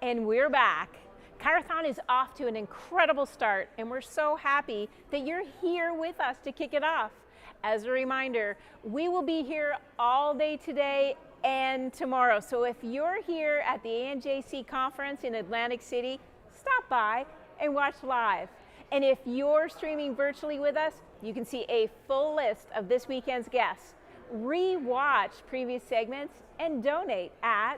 And we're back. ChiroThon is off to an incredible start, and we're so happy that you're here with us to kick it off. As a reminder, we will be here all day today and tomorrow. So if you're here at the ANJC conference in Atlantic City, stop by and watch live. And if you're streaming virtually with us, you can see a full list of this weekend's guests, re-watch previous segments, and donate at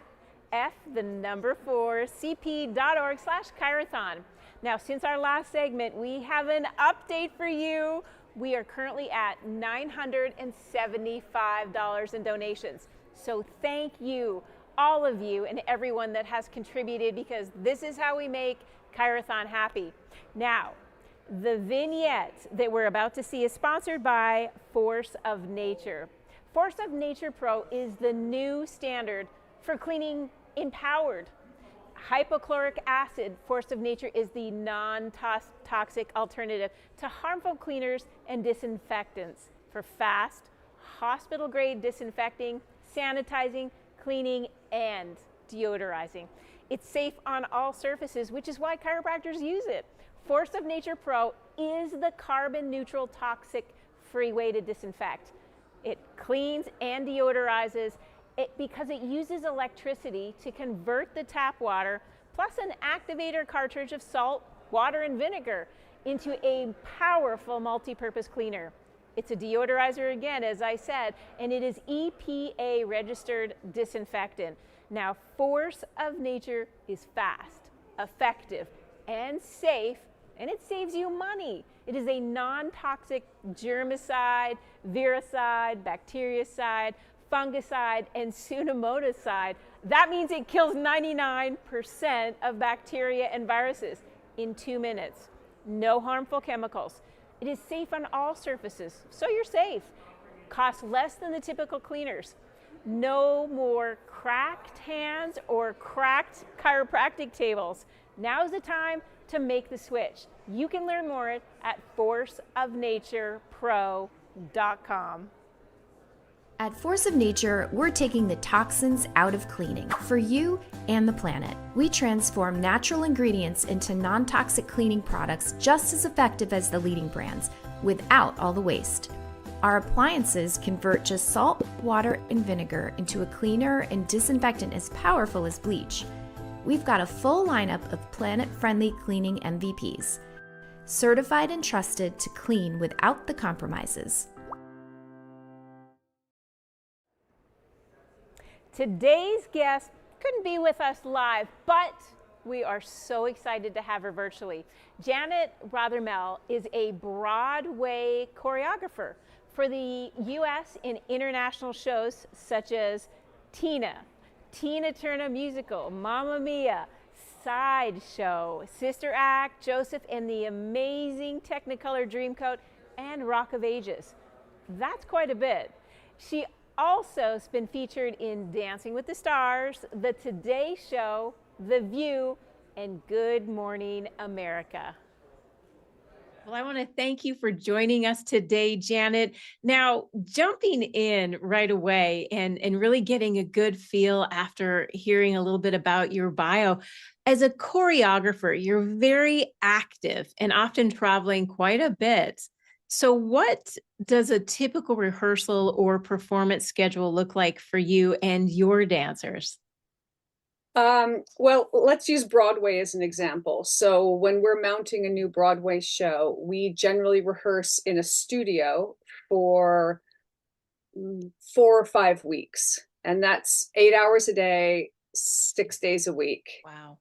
f4cp.org/ChiroThon. Now, since our last segment, we have an update for you. We are currently at $975 in donations. So thank you, all of you, and everyone that has contributed, because this is how we make ChiroThon happy. Now, the vignette that we're about to see is sponsored by Force of Nature. Force of Nature Pro is the new standard for cleaning empowered. Hypochloric acid, Force of Nature, is the non-toxic alternative to harmful cleaners and disinfectants for fast, hospital-grade disinfecting, sanitizing, cleaning, and deodorizing. It's safe on all surfaces, which is why chiropractors use it. Force of Nature Pro is the carbon-neutral, toxic-free way to disinfect. It cleans and deodorizes because it uses electricity to convert the tap water, plus an activator cartridge of salt, water, and vinegar, into a powerful multi-purpose cleaner. It's a deodorizer again, as I said, and it is EPA registered disinfectant. Now, Force of Nature is fast, effective, and safe, and it saves you money. It is a non-toxic germicide, viricide, bactericide, fungicide, and pseudomonacide. That means it kills 99% of bacteria and viruses in 2 minutes. No harmful chemicals. It is safe on all surfaces, so you're safe. Costs less than the typical cleaners. No more cracked hands or cracked chiropractic tables. Now's the time to make the switch. You can learn more at forceofnaturepro.com. At Force of Nature, we're taking the toxins out of cleaning for you and the planet. We transform natural ingredients into non-toxic cleaning products just as effective as the leading brands, without all the waste. Our appliances convert just salt, water, and vinegar into a cleaner and disinfectant as powerful as bleach. We've got a full lineup of planet-friendly cleaning MVPs, certified and trusted to clean without the compromises. Today's guest couldn't be with us live, but we are so excited to have her virtually. Janet Rothermel is a Broadway choreographer for the U.S. in international shows such as Tina Turner Musical, Mamma Mia, Sideshow, Sister Act, Joseph, and the amazing Technicolor Dreamcoat, and Rock of Ages. That's quite a bit. She also has been featured in Dancing with the Stars, The Today Show, The View, and Good Morning America. Well, I want to thank you for joining us today, Janet. Now, jumping in right away and really getting a good feel after hearing a little bit about your bio. As a choreographer, you're very active and often traveling quite a bit. So what does a typical rehearsal or performance schedule look like for you and your dancers? Well, let's use Broadway as an example. So when we're mounting a new Broadway show, we generally rehearse in a studio for 4 or 5 weeks. And that's 8 hours a day, 6 days a week. Wow.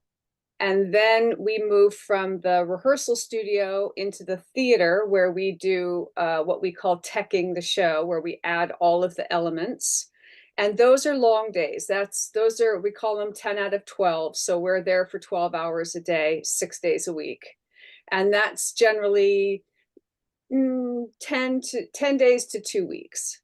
And then we move from the rehearsal studio into the theater, where we do what we call teching the show, where we add all of the elements. And those are long days. We call them 10 out of 12. So we're there for 12 hours a day, 6 days a week. And that's generally 10 days to 2 weeks.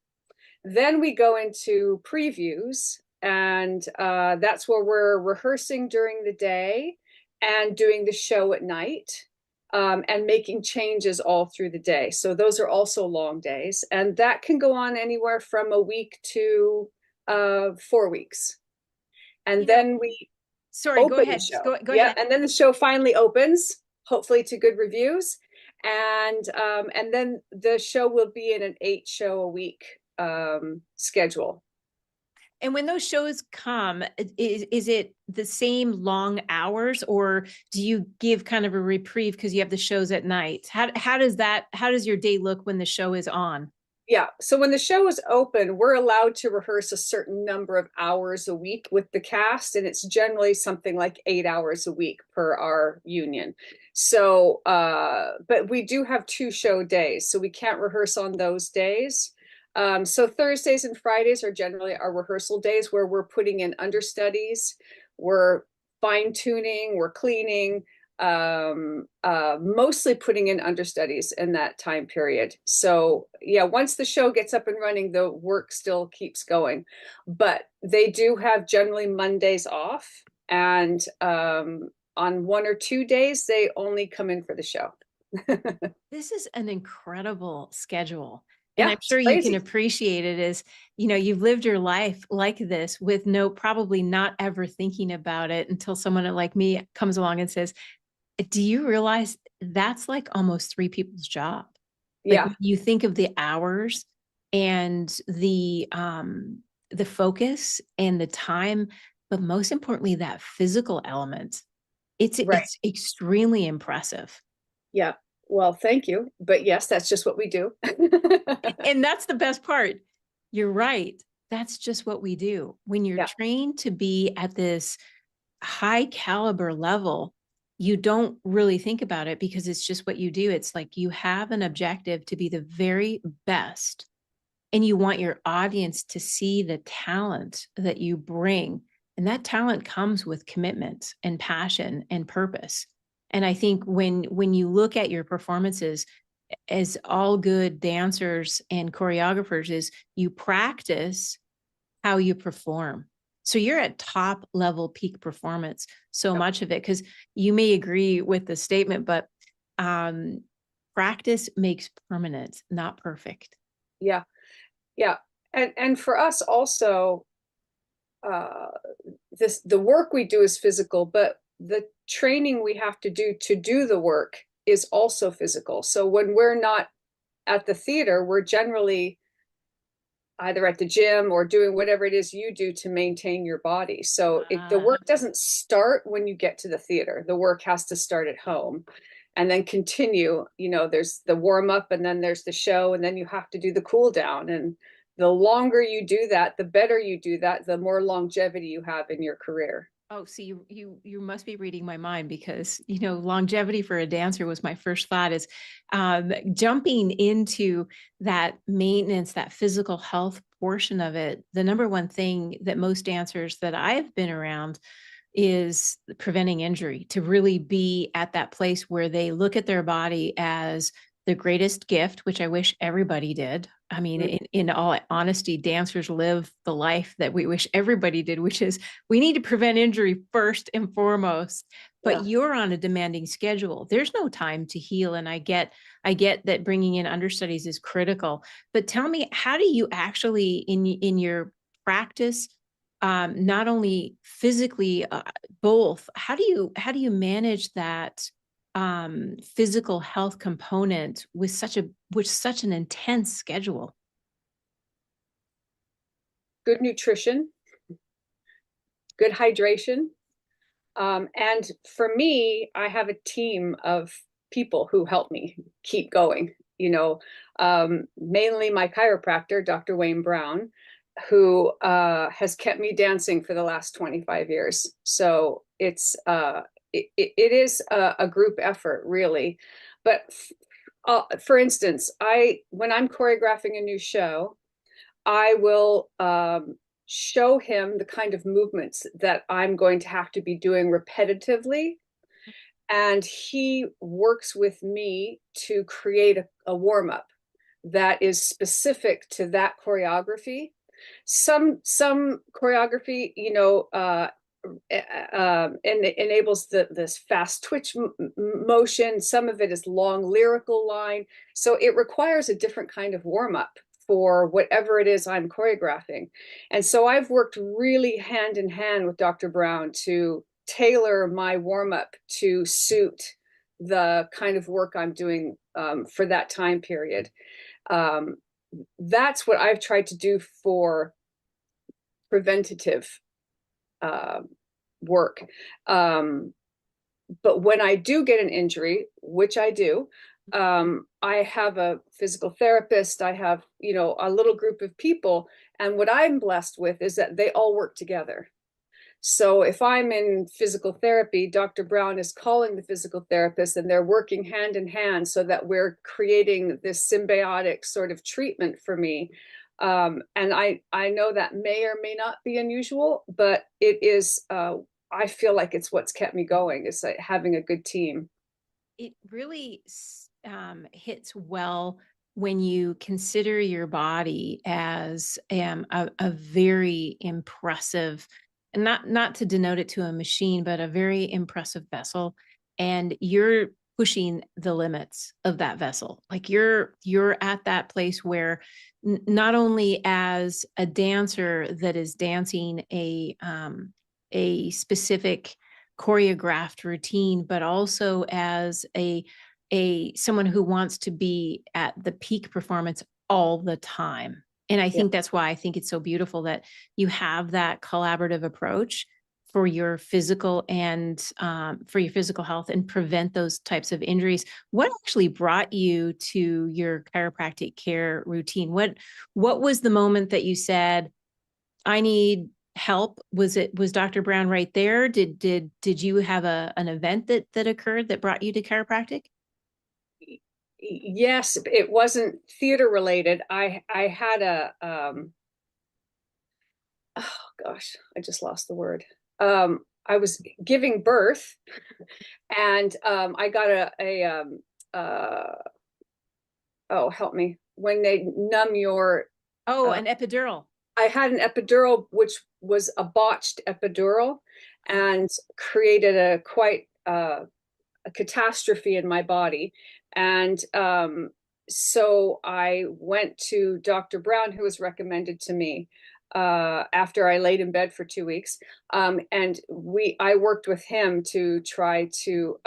Then we go into previews, and that's where we're rehearsing during the day and doing the show at night, and making changes all through the day. So those are also long days. And that can go on anywhere from a week to 4 weeks. And then we Sorry, go open the ahead. show. Go Yeah, ahead. and then the show finally opens, hopefully to good reviews, and then the show will be in an 8 show a week schedule. And when those shows come, is it the same long hours, or do you give kind of a reprieve because you have the shows at night? How does your day look when the show is on? Yeah. So when the show is open, we're allowed to rehearse a certain number of hours a week with the cast, and it's generally something like 8 hours a week per our union. So, but we do have 2 show days, so we can't rehearse on those days. So Thursdays and Fridays are generally our rehearsal days where we're putting in understudies, we're fine tuning, we're cleaning, mostly putting in understudies in that time period. So yeah, once the show gets up and running, the work still keeps going. But they do have generally Mondays off, and on 1 or 2 days, they only come in for the show. This is an incredible schedule. And Yeah, I'm it's sure you can crazy. appreciate it as, you've lived your life like this with probably not ever thinking about it until someone like me comes along and says, do you realize that's like almost 3 people's job? Like Yeah, when you think of the hours and the focus and the time, but most importantly, that physical element, right. it's extremely impressive. Yeah. Well, thank you. But yes, that's just what we do. And that's the best part. You're right. That's just what we do. When you're Yeah, trained to be at this high caliber level, you don't really think about it because it's just what you do. It's like you have an objective to be the very best, and you want your audience to see the talent that you bring. And that talent comes with commitment and passion and purpose. And I think when you look at your performances, as all good dancers and choreographers, is you practice how you perform. So you're at top level peak performance, so yeah, much of it, because you may agree with the statement, but um, practice makes permanent, not perfect. yeah, yeah. And for us also, uh, the work we do is physical, but the training we have to do the work is also physical. So when we're not at the theater, we're generally either at the gym or doing whatever it is you do to maintain your body. So the Uh, work doesn't start when you get to the theater. The work has to start at home and then continue. There's the warm up, and then there's the show, and then you have to do the cool down. And the longer you do that, the better you do that, the more longevity you have in your career. Oh, see, you must be reading my mind, because longevity for a dancer was my first thought. Is jumping into that maintenance, that physical health portion of it. The number one thing that most dancers that I've been around is preventing injury, to really be at that place where they look at their body as the greatest gift, which I wish everybody did. I mean, Mm, in all honesty, dancers live the life that we wish everybody did, which is we need to prevent injury first and foremost. But yeah. you're on a demanding schedule. There's no time to heal. And I get that bringing in understudies is critical. But tell me, how do you actually in your practice, not only physically, both, how do you manage that physical health component with such an intense schedule? Good nutrition, good hydration. And for me, I have a team of people who help me keep going. Mainly my chiropractor, Dr. Wayne Brown, who has kept me dancing for the last 25 years. So it is a group effort, really. But for instance, when I'm choreographing a new show, I will show him the kind of movements that I'm going to have to be doing repetitively. And he works with me to create a warm up that is specific to that choreography. Some choreography, and it enables this fast twitch motion. Some of it is long lyrical line. So it requires a different kind of warm up for whatever it is I'm choreographing. And so I've worked really hand in hand with Dr. Brown to tailor my warm up to suit the kind of work I'm doing for that time period. Um, that's what I've tried to do for preventative uh, work. But when I do get an injury, which I do, I have a physical therapist. I have, a little group of people. And what I'm blessed with is that they all work together. So if I'm in physical therapy, Dr. Brown is calling the physical therapist and they're working hand in hand so that we're creating this symbiotic sort of treatment for me. And I know that may or may not be unusual, but it is, I feel like it's what's kept me going, is like having a good team. It really hits well when you consider your body as a very impressive, and not to denote it to a machine, but a very impressive vessel. And you're pushing the limits of that vessel. Like you're at that place where not only as a dancer that is dancing a specific choreographed routine, but also as a someone who wants to be at the peak performance all the time. And I think that's why I think it's so beautiful that you have that collaborative approach for your physical and for your physical health and prevent those types of injuries. What actually brought you to your chiropractic care routine? What was the moment that you said, I need help? Was Dr. Brown right there? Did you have an event that occurred that brought you to chiropractic? Yes, it wasn't theater related. I had oh gosh, I just lost the word. I was giving birth, and I got oh, help me, when they numb your. Oh, an epidural. I had an epidural, which was a botched epidural, and created quite a catastrophe in my body. And so I went to Dr. Brown, who was recommended to me after I laid in bed for 2 weeks. And I worked with him to try to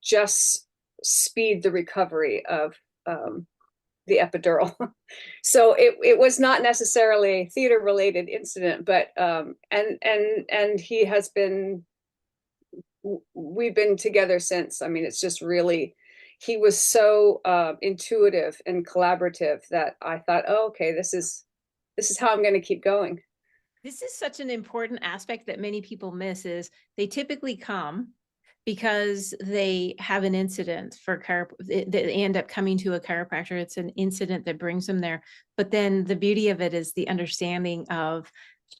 just speed the recovery of the epidural. So it was not necessarily a theater related incident, but and he has been, we've been together since. I mean, it's just really, he was so intuitive and collaborative that I thought, oh, okay, this is how I'm going to keep going. This is such an important aspect that many people miss. Is they typically come because they have an incident for they end up coming to a chiropractor. It's an incident that brings them there. But then the beauty of it is the understanding of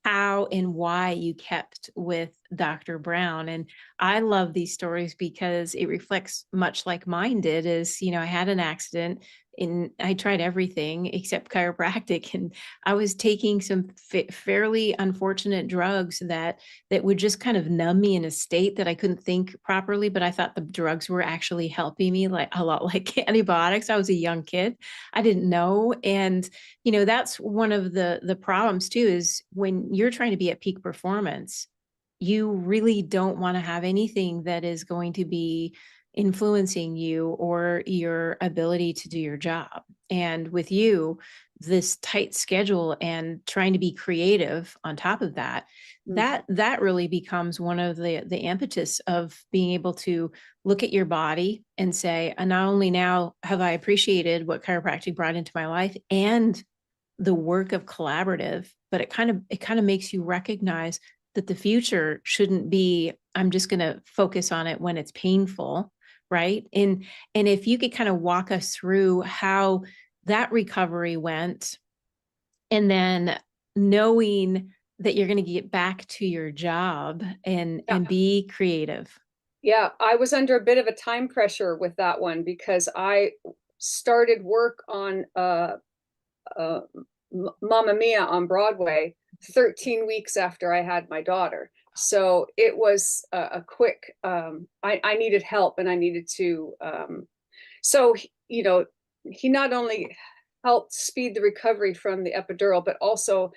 how and why you kept with Dr. Brown. And I love these stories because it reflects much like mine did. Is, I had an accident and I tried everything except chiropractic, and I was taking some fairly unfortunate drugs that would just kind of numb me in a state that I couldn't think properly. But I thought the drugs were actually helping me, like a lot like antibiotics. I was a young kid. I didn't know. And that's one of the problems too, is when you're trying to be at peak performance, you really don't want to have anything that is going to be influencing you or your ability to do your job. And with you, this tight schedule and trying to be creative on top of that, that really becomes one of the impetus of being able to look at your body and say, and not only now have I appreciated what chiropractic brought into my life and the work of collaborative, but it kind of makes you recognize that the future shouldn't be, I'm just going to focus on it when it's painful, right? And if you could kind of walk us through how that recovery went, and then knowing that you're going to get back to your job and be creative. Yeah, I was under a bit of a time pressure with that one because I started work on Mamma Mia on Broadway 13 weeks after I had my daughter. So it was a quick, I needed help and I needed to, so, he not only helped speed the recovery from the epidural, but also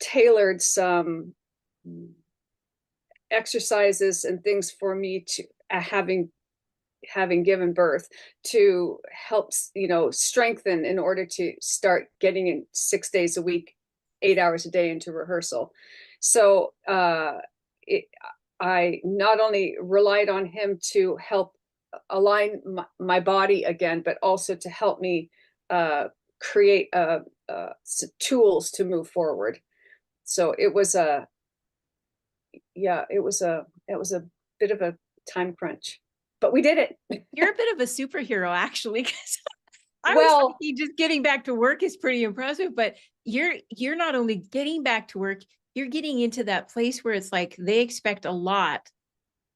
tailored some exercises and things for me to having given birth to help, strengthen in order to start getting in 6 days a week, 8 hours a day into rehearsal. So I not only relied on him to help align my body again, but also to help me create tools to move forward. So it was it was a bit of a time crunch, but we did it. You're a bit of a superhero, actually, because I was Well, thinking just getting back to work is pretty impressive, but you're not only getting back to work, you're getting into that place where it's like they expect a lot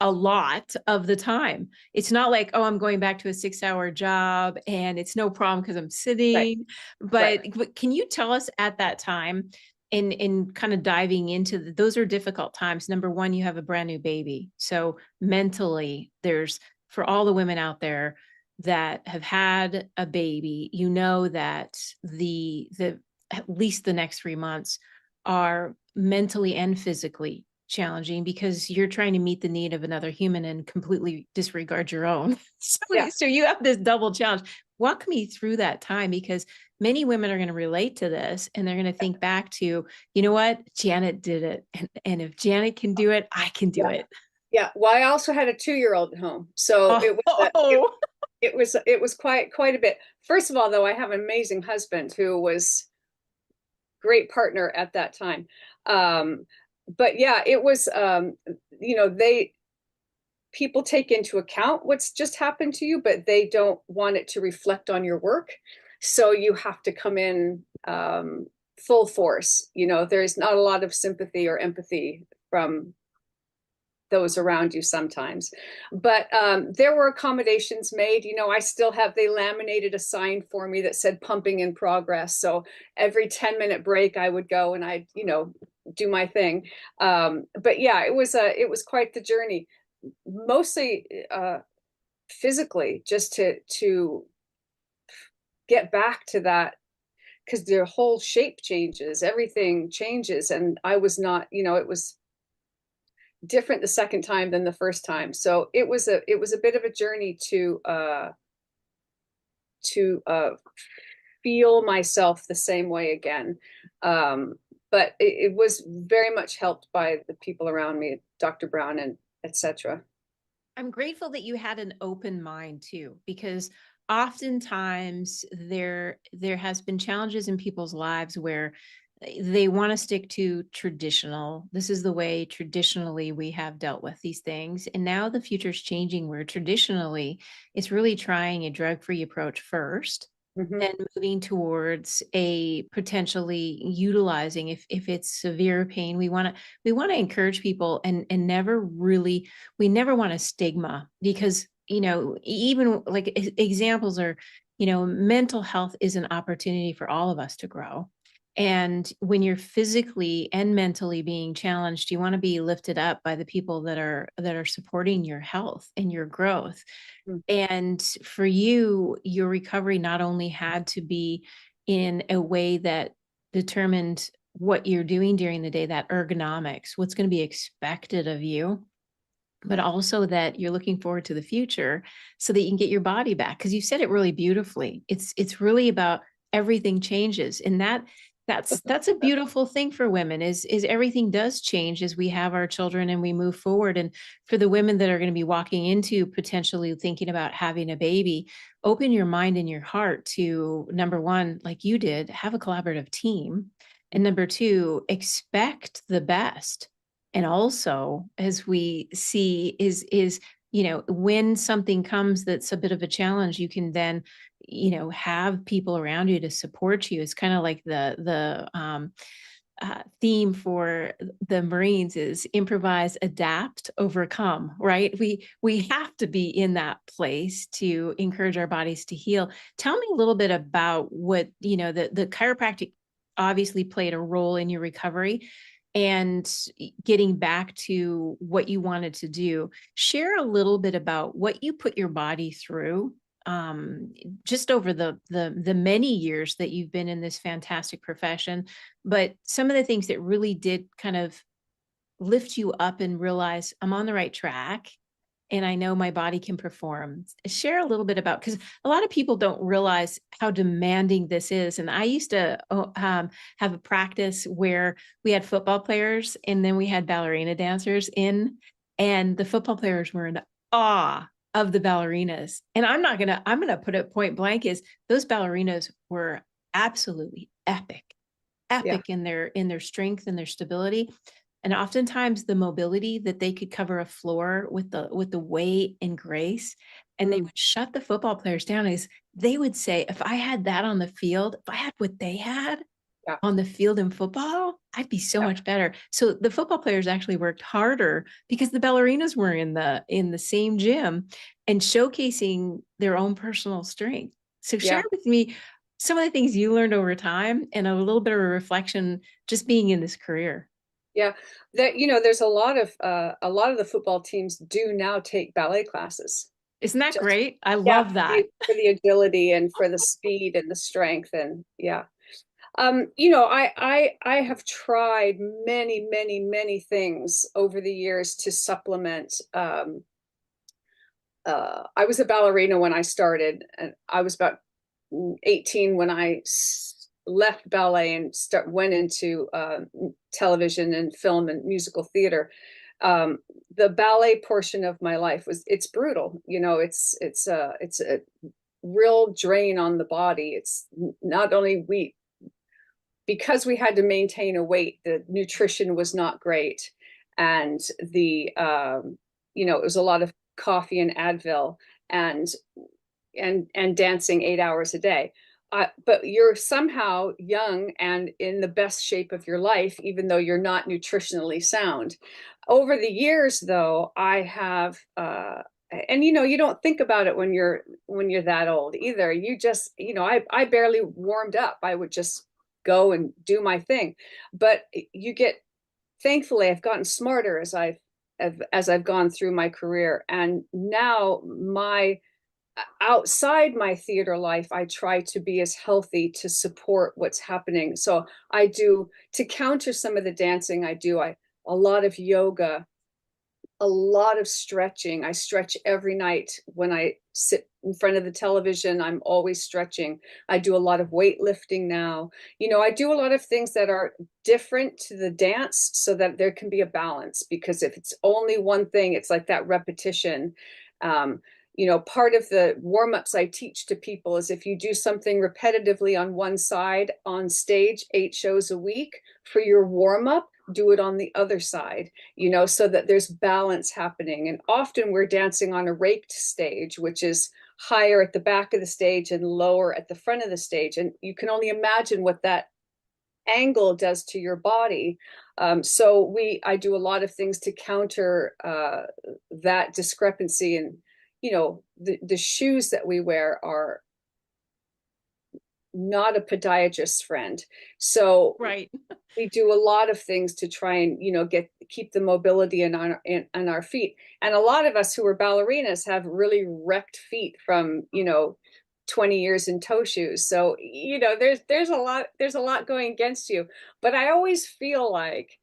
of the time. It's not like, oh, I'm going back to a 6-hour job and it's no problem because I'm right, sitting. But right. can you tell us at that time, in kind of diving into those are difficult times. Number one, you have a brand new baby. So mentally, there's for all the women out there that have had a baby, you know that the at least the next 3 months are mentally and physically challenging because you're trying to meet the need of another human and completely disregard your own. So, Yeah. so you have this double challenge. Walk me through that time because many women are going to relate to this and they're going to think back to, you know what, Janet did it. And if Janet can do it, I can do Yeah. it. Yeah. Well, I also had a 2-year-old at home. So Oh, it was quite a bit. First of all, though, I have an amazing husband who was great partner at that time. But yeah, it was they people take into account what's just happened to you, but they don't want it to reflect on your work. So you have to come in full force. There's not a lot of sympathy or empathy from those around you sometimes. But there were accommodations made. I still have, they laminated a sign for me that said pumping in progress. So every 10-minute break, I would go and I'd, do my thing. But yeah, it was quite the journey, mostly physically, just to get back to that, because their whole shape changes, everything changes. And I was not, it was different the second time than the first time. So it was a bit of a journey to feel myself the same way again. But it was very much helped by the people around me, Dr. Brown and etc. I'm grateful that you had an open mind too, because oftentimes there has been challenges in people's lives where they want to stick to traditional. This is the way traditionally we have dealt with these things. And now the future's changing where traditionally it's really trying a drug-free approach first, Mm-hmm. then moving towards a potentially utilizing if it's severe pain. We want to encourage people and never really, we never want to stigma because even like examples are, mental health is an opportunity for all of us to grow. And when you're physically and mentally being challenged, you want to be lifted up by the people that are supporting your health and your growth. And for you, your recovery not only had to be in a way that determined what you're doing during the day, that ergonomics, what's going to be expected of you, but also that you're looking forward to the future so that you can get your body back. Because you said it really beautifully. It's really about everything changes. And that's a beautiful thing for women is everything does change as we have our children and we move forward. And for the women that are going to be walking into potentially thinking about having a baby, open your mind and your heart to, number one, like you did, have a collaborative team. And number two, expect the best. And also, as we see, is when something comes that's a bit of a challenge, you can then have people around you to support you. It's kind of like the theme for the Marines is improvise, adapt, overcome, right? We have to be in that place to encourage our bodies to heal. Tell me a little bit about what, the chiropractic obviously played a role in your recovery and getting back to what you wanted to do. Share a little bit about what you put your body through just over the many years that you've been in this fantastic profession, but some of the things that really did kind of lift you up and realize I'm on the right track and I know my body can perform. Share a little bit about, because a lot of people don't realize how demanding this is. And I used to have a practice where we had football players and then we had ballerina dancers in, and the football players were in awe of the ballerinas. And I'm going to put it point blank, is those ballerinas were absolutely Yeah. epic in their strength and their stability. And oftentimes the mobility that they could cover a floor with the weight and grace, and they Mm, would shut the football players down. Is they would say, if I had that on the field, if I had what they had yeah. on the field in football, I'd be so Yeah. much better. So the football players actually worked harder because the ballerinas were in the same gym and showcasing their own personal strength. So share Yeah. with me some of the things you learned over time and a little bit of a reflection just being in this career. Yeah. That, there's a lot of the football teams do now take ballet classes. Isn't that Just, great? I yeah, love for that. the agility and for the speed and the strength, and yeah. I have tried many, many, many things over the years to supplement. I was a ballerina when I started, and I was about 18 when I left ballet and went into television and film and musical theater. The ballet portion of my life it's brutal. It's a real drain on the body. It's not only because we had to maintain a weight, the nutrition was not great, and it was a lot of coffee and Advil, and and dancing 8 hours a day. But you're somehow young and in the best shape of your life, even though you're not nutritionally sound. Over the years, though, I have, and you don't think about it when you're that old either. You just, I barely warmed up. I would just go and do my thing. But thankfully, I've gotten smarter as I've gone through my career, and now outside my theater life, I try to be as healthy to support what's happening. So I do, to counter some of the dancing I do, a lot of yoga, a lot of stretching. I stretch every night when I sit in front of the television. I'm always stretching. I do a lot of weightlifting now. I do a lot of things that are different to the dance so that there can be a balance, because if it's only one thing, it's like that repetition. Part of the warm-ups I teach to people is, if you do something repetitively on one side on stage 8 shows a week, for your warm-up, do it on the other side, so that there's balance happening. And often we're dancing on a raked stage, which is higher at the back of the stage and lower at the front of the stage. And you can only imagine what that angle does to your body. So I do a lot of things to counter that discrepancy. And, the shoes that we wear are not a podiatrist's friend. So Right. we do a lot of things to try and keep the mobility in our feet. And a lot of us who are ballerinas have really wrecked feet from 20 years in toe shoes. So there's a lot going against you. But I always feel like,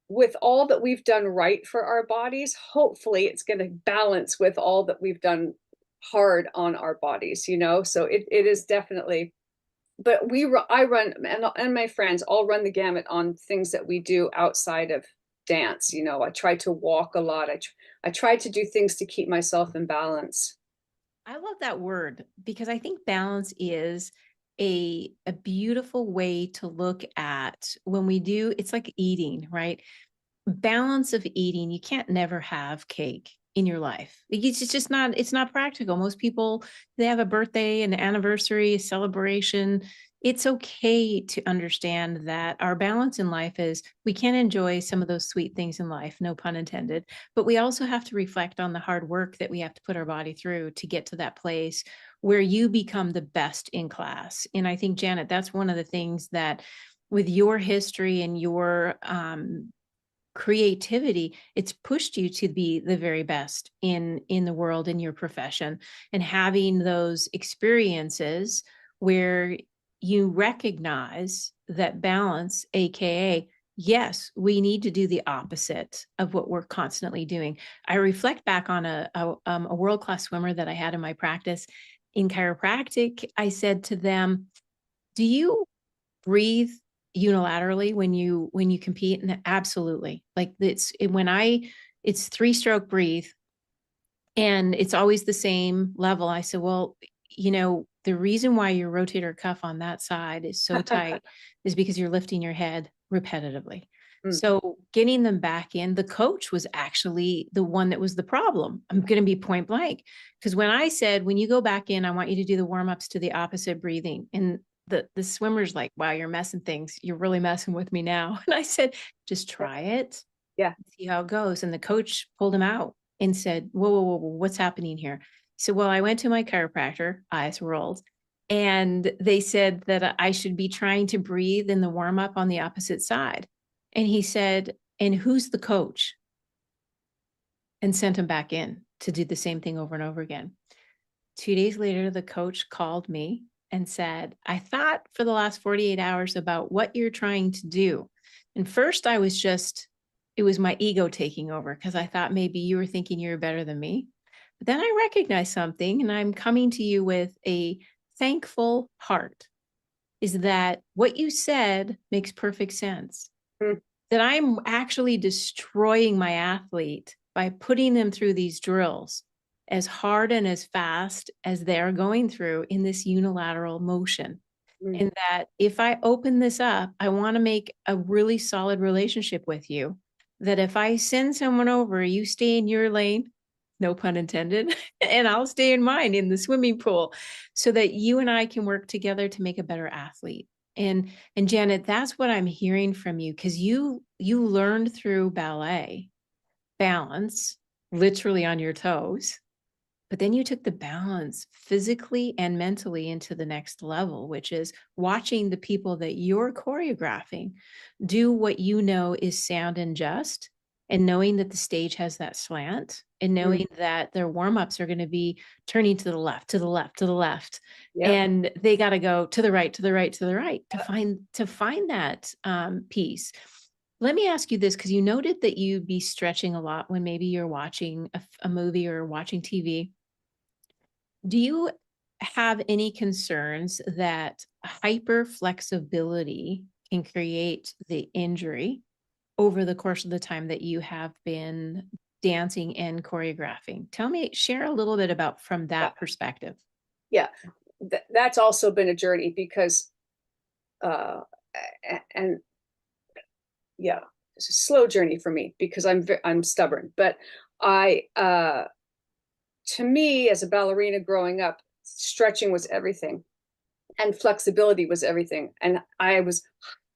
with all that we've done right for our bodies, hopefully it's going to balance with all that we've done hard on our bodies. So it is definitely. But I run, and my friends all run the gamut on things that we do outside of dance. I try to walk a lot. I try to do things to keep myself in balance. I love that word because I think balance is a beautiful way to look at when we do, it's like eating, right? Balance of eating. You can't never have cake in your life. It's just not, it's not practical. Most people, they have a birthday, an anniversary, a celebration. It's okay to understand that our balance in life is we can enjoy some of those sweet things in life, no pun intended, but we also have to reflect on the hard work that we have to put our body through to get to that place where you become the best in class. And I think, Janet, that's one of the things that, with your history and your creativity, it's pushed you to be the very best in the world, in your profession, and having those experiences where you recognize that balance, aka yes, we need to do the opposite of what we're constantly doing. I reflect back on a world-class swimmer that I had in my practice in chiropractic. I said to them, do you breathe unilaterally when you compete? And absolutely. Like it's 3-stroke breathe, and it's always the same level. I said, well, the reason why your rotator cuff on that side is so tight is because you're lifting your head repetitively. So getting them back in, the coach was actually the one that was the problem. I'm going to be point blank. Because when I said, when you go back in, I want you to do the warm-ups to the opposite breathing. And the swimmer's like, wow, you're messing things. You're really messing with me now. And I said, just try it. Yeah. See how it goes. And the coach pulled him out and said, whoa, whoa, whoa, what's happening here? So, well, I went to my chiropractor, eyes rolled, and they said that I should be trying to breathe in the warm up on the opposite side. And he said, and who's the coach? And sent him back in to do the same thing over and over again. 2 days later, the coach called me and said, I thought for the last 48 hours about what you're trying to do. And first I was it was my ego taking over, because I thought maybe you were thinking you were better than me. But then I recognized something, and I'm coming to you with a thankful heart, is that what you said makes perfect sense. That I'm actually destroying my athlete by putting them through these drills as hard and as fast as they're going through in this unilateral motion. And that if I open this up, I want to make a really solid relationship with you. That if I send someone over, you stay in your lane, no pun intended, and I'll stay in mine in the swimming pool, so that you and I can work together to make a better athlete. And Janet, that's what I'm hearing from you, because you learned through ballet balance, literally on your toes, but then you took the balance physically and mentally into the next level, which is watching the people that you're choreographing do what you know is sound and just, and knowing that the stage has that slant, and knowing that their warm-ups are going to be turning to the left, to the left, to the left. Yep. And they got to go to the right, to the right, to the right to find that piece. Let me ask you this, because you noted that you'd be stretching a lot when maybe you're watching a movie or watching TV. Do you have any concerns that hyper flexibility can create the injury over the course of the time that you have been dancing and choreographing? Share a little bit about from that perspective. Yeah, that's also been a journey, because and yeah, it's a slow journey for me, because I'm stubborn. But to me, as a ballerina growing up, stretching was everything, and flexibility was everything. And I was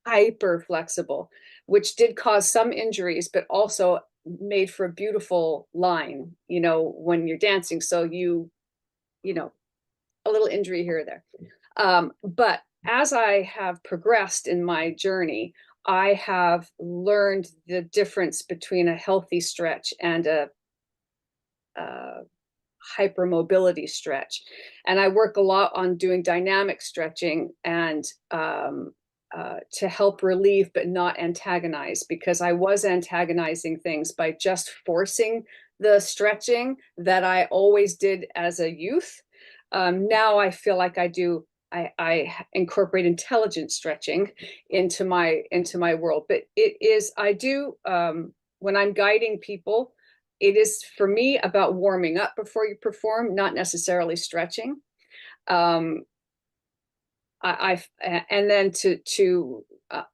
hyper flexible, which did cause some injuries, but also made for a beautiful line, when you're dancing. So a little injury here or there. But as I have progressed in my journey, I have learned the difference between a healthy stretch and a hypermobility stretch. And I work a lot on doing dynamic stretching, and to help relieve but not antagonize, because I was antagonizing things by just forcing the stretching that I always did as a youth. Now I feel like I incorporate intelligent stretching into my world. But I do, when I'm guiding people, it is for me about warming up before you perform, not necessarily stretching. And then to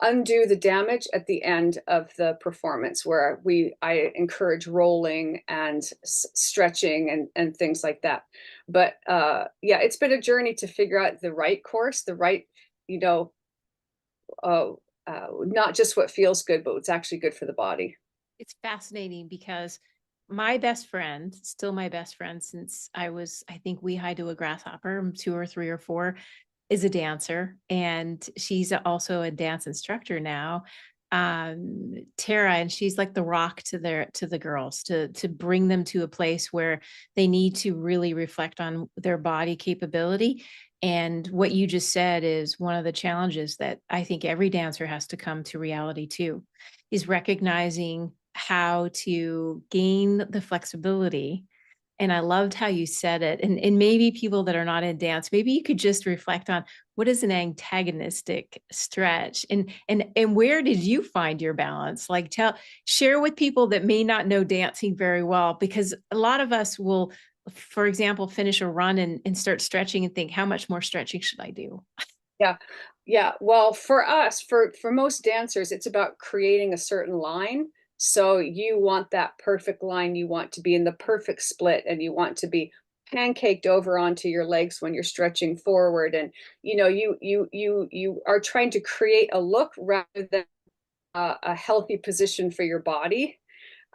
undo the damage at the end of the performance, where I encourage rolling and stretching and things like that. But yeah, it's been a journey to figure out the right course, the right, not just what feels good, but what's actually good for the body. It's fascinating, because my best friend, still my best friend since I think we high to a grasshopper, 2 or 3 or 4, is a dancer, and she's also a dance instructor now, Tara, and she's like the rock to the girls, to bring them to a place where they need to really reflect on their body capability. And what you just said is one of the challenges that I think every dancer has to come to reality too, is recognizing how to gain the flexibility. And I loved how you said it. And maybe people that are not in dance, maybe you could just reflect on what is an antagonistic stretch, and where did you find your balance? Like share with people that may not know dancing very well, because a lot of us will, for example, finish a run and start stretching and think, how much more stretching should I do? Yeah. Yeah. Well, for us, for most dancers, it's about creating a certain line. So you want that perfect line, you want to be in the perfect split, and you want to be pancaked over onto your legs when you're stretching forward. And you are trying to create a look rather than a healthy position for your body.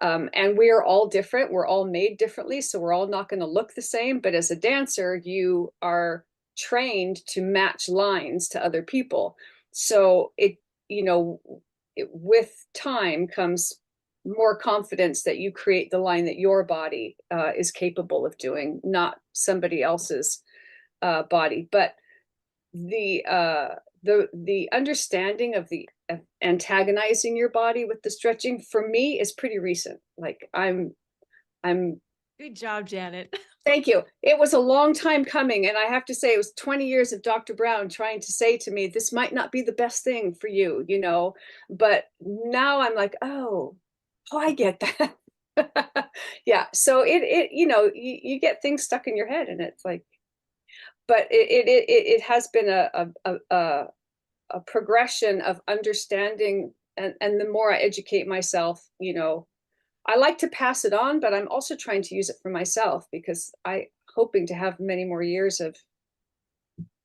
And we are all different. We're all made differently. So we're all not going to look the same. But as a dancer, you are trained to match lines to other people. So with time comes more confidence that you create the line that your body is capable of doing, not somebody else's body. But the understanding of the antagonizing your body with the stretching for me is pretty recent. Like I'm Good job, Janet. thank you. It was a long time coming, and I have to say it was 20 years of Dr. Brown trying to say to me, this might not be the best thing for you, but now I'm like, oh, I get that. Yeah. So you get things stuck in your head, and it's like, but it has been a progression of understanding, and the more I educate myself, I like to pass it on, but I'm also trying to use it for myself because I hoping to have many more years of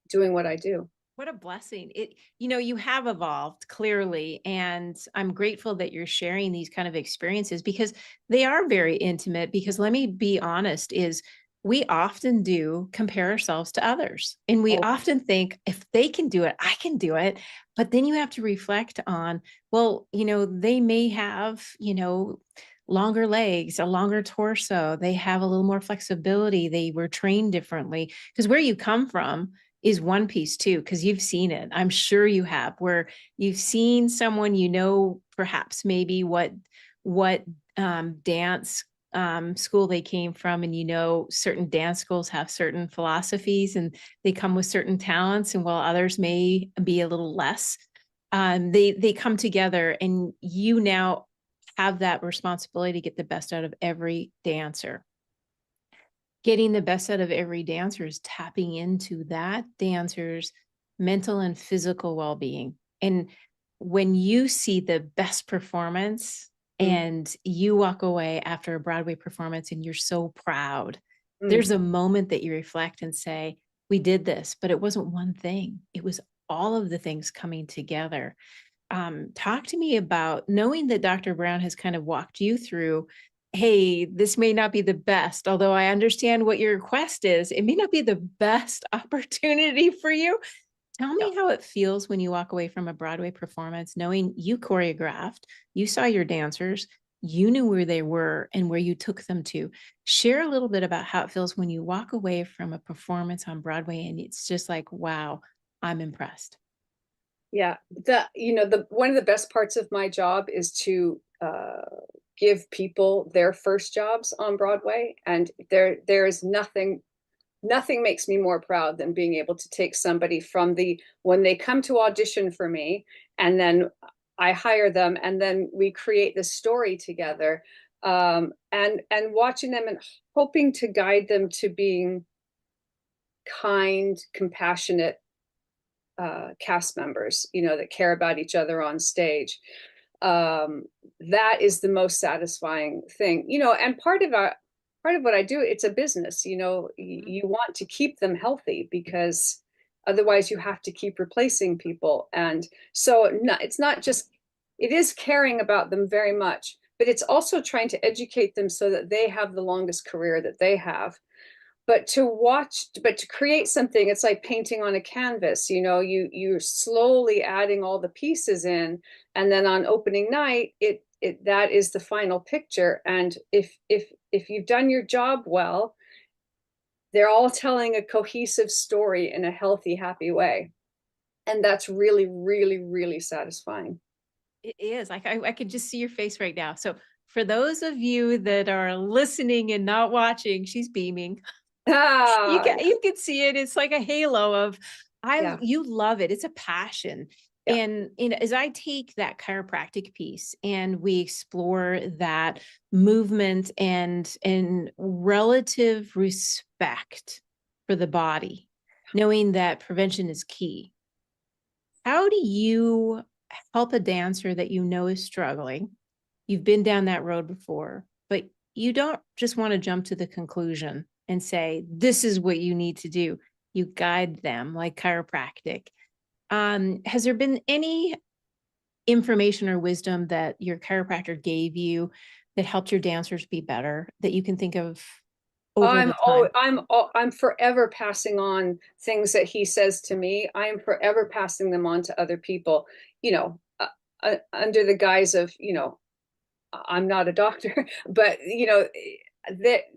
doing what I do. What a blessing. You have evolved clearly, and I'm grateful that you're sharing these kind of experiences, because they are very intimate. Because let me be honest, is we often do compare ourselves to others, and we Oh, often think, if they can do it, I can do it. But then you have to reflect on, well, they may have, longer legs, a longer torso, they have a little more flexibility, they were trained differently, because where you come from is one piece too, because you've seen it. I'm sure you have, where you've seen someone, perhaps maybe what dance school they came from, and certain dance schools have certain philosophies, and they come with certain talents, and while others may be a little less, they come together, and you now have that responsibility to get the best out of every dancer. Getting the best out of every dancer is tapping into that dancer's mental and physical well-being. And when you see the best performance and you walk away after a Broadway performance and you're so proud, there's a moment that you reflect and say, we did this, but it wasn't one thing. It was all of the things coming together. Talk to me about knowing that Dr. Brown has kind of walked you through, hey, this may not be the best, although I understand what your request is. It may not be the best opportunity for you. Tell yeah. me how it feels when you walk away from a Broadway performance, knowing you choreographed, you saw your dancers, you knew where they were and where you took them to. Share a little bit about how it feels when you walk away from a performance on Broadway and it's just like, wow, I'm impressed. Yeah, the one of the best parts of my job is to give people their first jobs on Broadway, and there is nothing makes me more proud than being able to take somebody from when they come to audition for me, and then I hire them, and then we create this story together, and watching them and hoping to guide them to being kind, compassionate cast members, that care about each other on stage. That is the most satisfying thing, and part of what I do, it's a business, you want to keep them healthy because otherwise you have to keep replacing people. And so it's not just, it is caring about them very much, but it's also trying to educate them so that they have the longest career that they have. But to create something, it's like painting on a canvas. You're slowly adding all the pieces in, and then on opening night, that is the final picture. And if you've done your job well, they're all telling a cohesive story in a healthy, happy way. And that's really, really, really satisfying. It is. Like I could just see your face right now. So for those of you that are listening and not watching, she's beaming. Ah, You can see it. It's like a halo of yeah, you love it. It's a passion. yeah. And as I take that chiropractic piece and we explore that movement and relative respect for the body, knowing that prevention is key. How do you help a dancer that you know is struggling? You've been down that road before, but you don't just want to jump to the conclusion and say, this is what you need to do. You guide them like chiropractic. Has there been any information or wisdom that your chiropractor gave you that helped your dancers be better that you can think of over the time? I'm forever passing on things that he says to me. I am forever passing them on to other people, you know, under the guise of, you know, I'm not a doctor, but you know,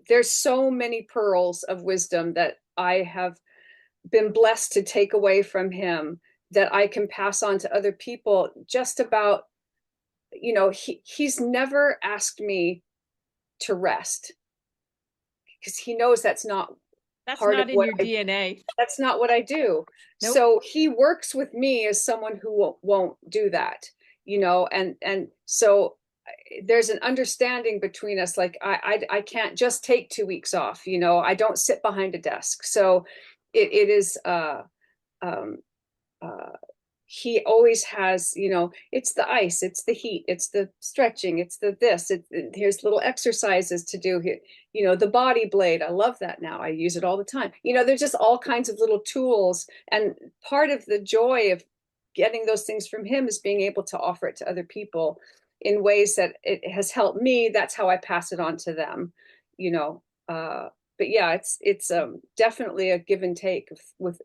there's so many pearls of wisdom that I have been blessed to take away from him that I can pass on to other people. Just about, you know, he's never asked me to rest because he knows that's not That's part of not in what your DNA. that's not what I do. Nope. So he works with me as someone who won't do that, you know, and so there's an understanding between us. Like I can't just take 2 weeks off, you know, I don't sit behind a desk. So it is um uh he always has, you know, it's the ice, it's the heat, it's the stretching, it's the this, here's little exercises to do here, you know, the body blade. I love that now. I use it all the time. You know, there's just all kinds of little tools. And part of the joy of getting those things from him is being able to offer it to other people in ways that it has helped me. That's how I pass it on to them, you know. But yeah, it's definitely a give and take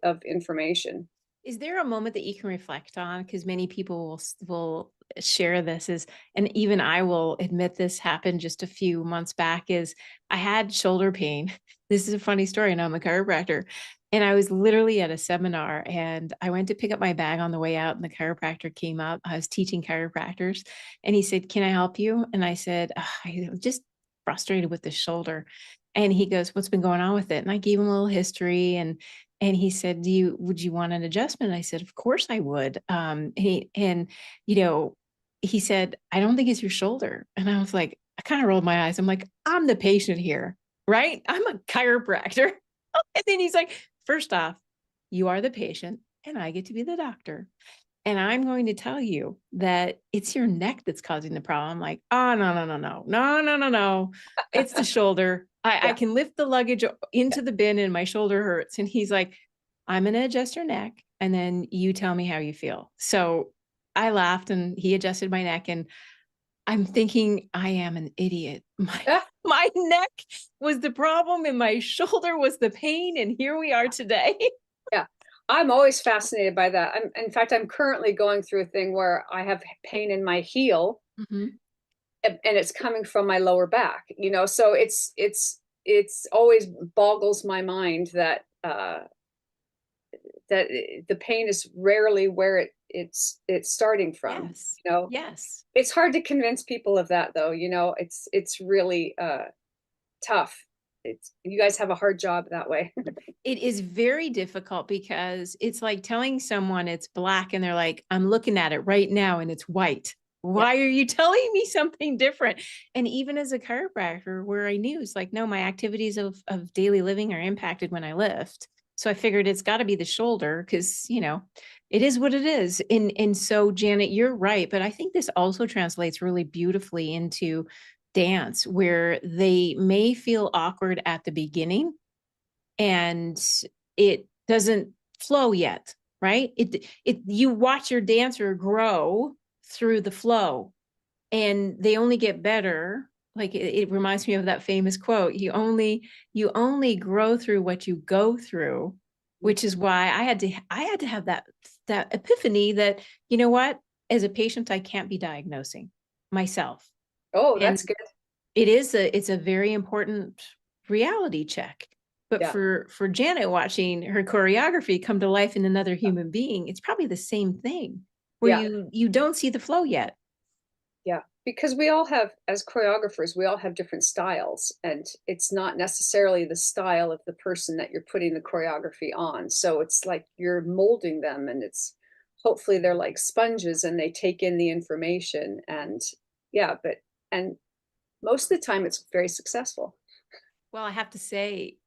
of information. Is there a moment that you can reflect on? Because many people will share this is, and even I will admit this happened just a few months back, is I had shoulder pain. This is a funny story, and I'm a chiropractor. And I was literally at a seminar and I went to pick up my bag on the way out, and the chiropractor came up. I was teaching chiropractors and he said, "Can I help you?" And I said, "I'm just frustrated with the shoulder." And he goes, "What's been going on with it?" And I gave him a little history, and he said, would you want an adjustment? And I said, of course I would. You know, he said, "I don't think it's your shoulder." And I was like, I kind of rolled my eyes. I'm like, I'm the patient here, right? I'm a chiropractor. And then he's like, "First off, you are the patient and I get to be the doctor. And I'm going to tell you that it's your neck that's causing the problem." I'm like, "Oh, no, no, no, no, no, no, no, no. It's the shoulder. I Yeah. can lift the luggage into the bin and my shoulder hurts." And he's like, "I'm going to adjust your neck and then you tell me how you feel." So I laughed and he adjusted my neck, and I'm thinking I am an idiot. My neck was the problem and my shoulder was the pain. And here we are today. Yeah, I'm always fascinated by that. In fact, I'm currently going through a thing where I have pain in my heel, Mhm. and it's coming from my lower back. You know, so it's always boggles my mind that that the pain is rarely where it's starting from. Yes. You know, Yes. it's hard to convince people of that, though. You know, it's really tough. It's you guys have a hard job that way. It is very difficult because it's like telling someone it's black and they're like, "I'm looking at it right now and it's white. Yeah. Why are you telling me something different?" And even as a chiropractor, where I knew it's like, no, my activities of daily living are impacted when I lift. So I figured it's got to be the shoulder because, you know, it is what it is. And so, Janet, you're right. But I think this also translates really beautifully into dance, where they may feel awkward at the beginning and it doesn't flow yet, right? You watch your dancer grow through the flow, and they only get better. Like it reminds me of that famous quote, you only grow through what you go through, which is why I had to have that epiphany that, you know what, as a patient I can't be diagnosing myself. Oh, And that's good. it's a very important reality check. But Yeah. for Janet, watching her choreography come to life in another human being, it's probably the same thing where Yeah. you don't see the flow yet. Yeah, because we all have, as choreographers, we all have different styles, and it's not necessarily the style of the person that you're putting the choreography on. So it's like you're molding them, and it's hopefully they're like sponges and they take in the information. And yeah, and most of the time it's very successful. Well, I have to say,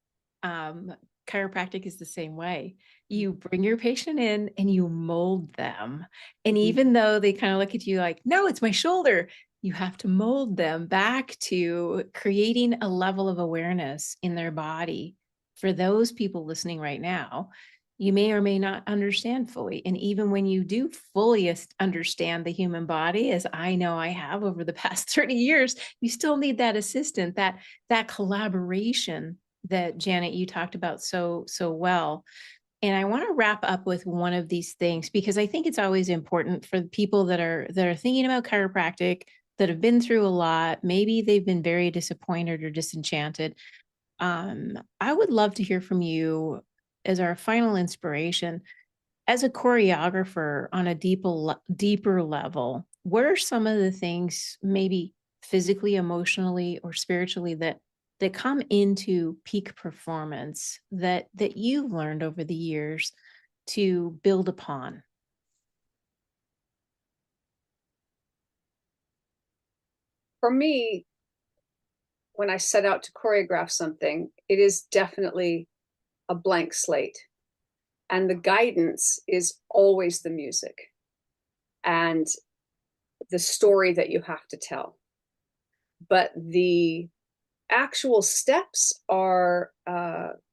chiropractic is the same way. You bring your patient in and you mold them. And Mhm. even though they kind of look at you like, no, it's my shoulder, you have to mold them back to creating a level of awareness in their body. For those people listening right now, you may or may not understand fully. And even when you do fully understand the human body, as I know I have over the past 30 years, you still need that assistant, that collaboration that Janet, you talked about so well. And I want to wrap up with one of these things because I think it's always important for the people that are thinking about chiropractic, that have been through a lot. Maybe they've been very disappointed or disenchanted. I would love to hear from you as our final inspiration. As a choreographer on a deeper level, what are some of the things, maybe physically, emotionally, or spiritually, that come into peak performance that you've learned over the years to build upon? For me, when I set out to choreograph something, it is definitely a blank slate. And the guidance is always the music and the story that you have to tell. But the actual steps are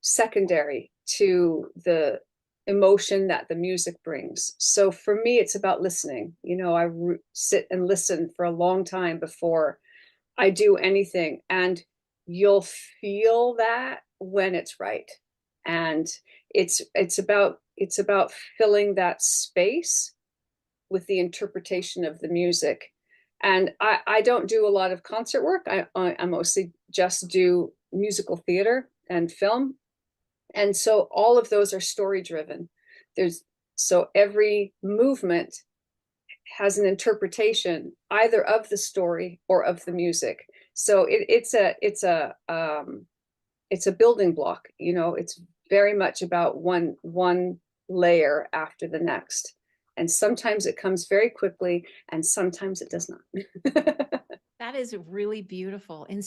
secondary to the emotion that the music brings. So for me, it's about listening. I sit and listen for a long time before I do anything, and you'll feel that when it's right. And it's about filling that space with the interpretation of the music. And I don't do a lot of concert work. I mostly just do musical theater and film. And so all of those are story driven. There's so every movement has an interpretation either of the story or of the music. So it's a building block. It's very much about one layer after the next. And sometimes it comes very quickly, and sometimes it does not. That is really beautiful. In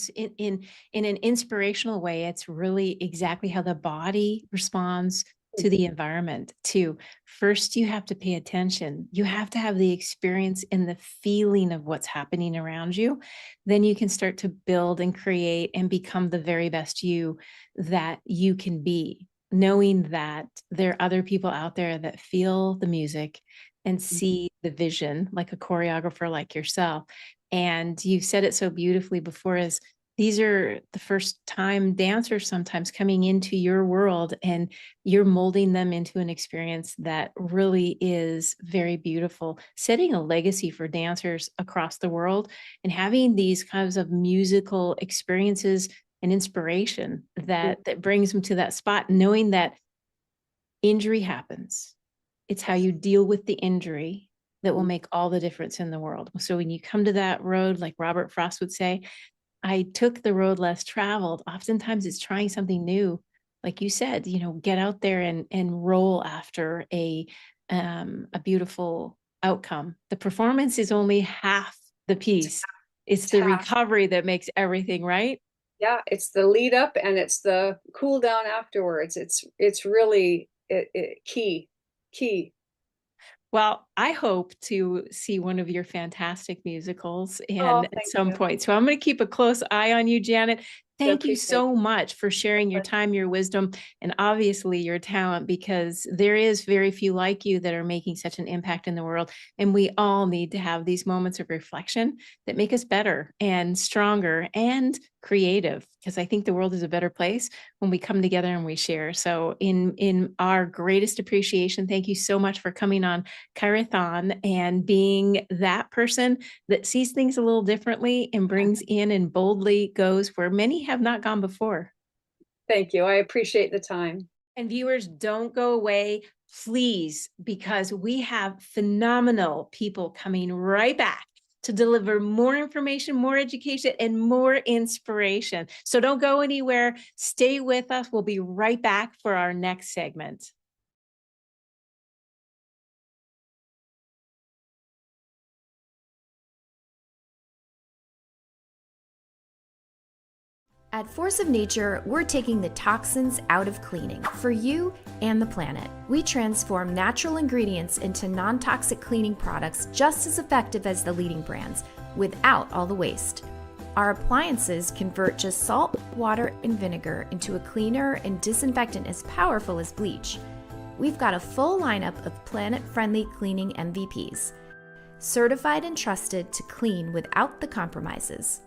an inspirational way, it's really exactly how the body responds to the environment too. First, you have to pay attention. You have to have the experience and the feeling of what's happening around you. Then you can start to build and create and become the very best you that you can be, knowing that there are other people out there that feel the music and see the vision, like a choreographer like yourself. And you've said it so beautifully before, is these are the first time dancers sometimes coming into your world, and you're molding them into an experience that really is very beautiful, setting a legacy for dancers across the world and having these kinds of musical experiences and inspiration that brings them to that spot, knowing that injury happens. It's how you deal with the injury that will make all the difference in the world. So when you come to that road, like Robert Frost would say, I took the road less traveled. Oftentimes it's trying something new. Like you said, get out there and roll after a beautiful outcome. The performance is only half the piece. It's the recovery that makes everything right. Yeah, it's the lead up and it's the cool down afterwards. It's really key. Well, I hope to see one of your fantastic musicals Oh, and at thank some you. point. So I'm going to keep a close eye on you, Janet. I Thank you appreciate so much for sharing your it. time, your wisdom, and obviously your talent, because there is very few like you that are making such an impact in the world. And we all need to have these moments of reflection that make us better and stronger and creative, because I think the world is a better place when we come together and we share. So in our greatest appreciation, thank you so much for coming on ChiroThon and being that person that sees things a little differently and brings in and boldly goes where many have not gone before. Thank you. I appreciate the time. And viewers, don't go away, please, because we have phenomenal people coming right back to deliver more information, more education, and more inspiration. So don't go anywhere. Stay with us. We'll be right back for our next segment. At Force of Nature, we're taking the toxins out of cleaning for you and the planet. We transform natural ingredients into non-toxic cleaning products just as effective as the leading brands, without all the waste. Our appliances convert just salt, water, and vinegar into a cleaner and disinfectant as powerful as bleach. We've got a full lineup of planet-friendly cleaning MVPs, certified and trusted to clean without the compromises.